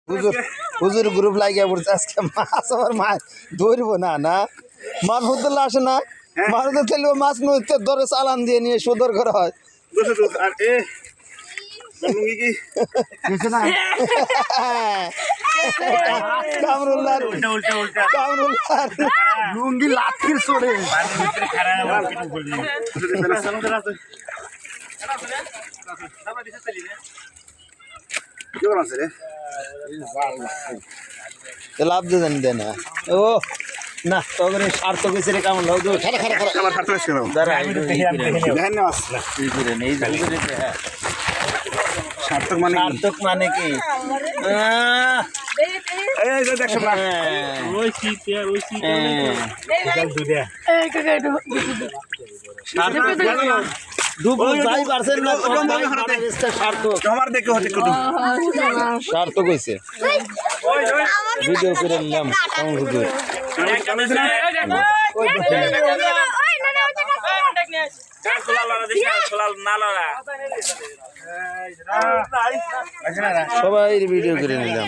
হুজুর হুজুর গ্রুপ লাগিয়ে পড়ছে আজকে মাছ আবার মাছ ধরবো না না মাছ হুদ্দুল্লা আসে না মাছ ধরতে মাছ নদীতে ধরে চালান দিয়ে নিয়ে সুদর করা হয় কামরুল্লাহ লুঙ্গি লাঠির চড়ে লাভ দিয়ে জানি দেয় না ও না তখন সার্থক হয়েছে রে কেমন লাগতো খারা খারা খারা আমার হাত রয়েছে সার্থক মানে সার্থক মানে কি দেখছো না আমার দেখে হচ্ছে সার্থক হয়েছে ভিডিও করে নিলাম হুজুর সবাই ভিডিও করে নিলাম।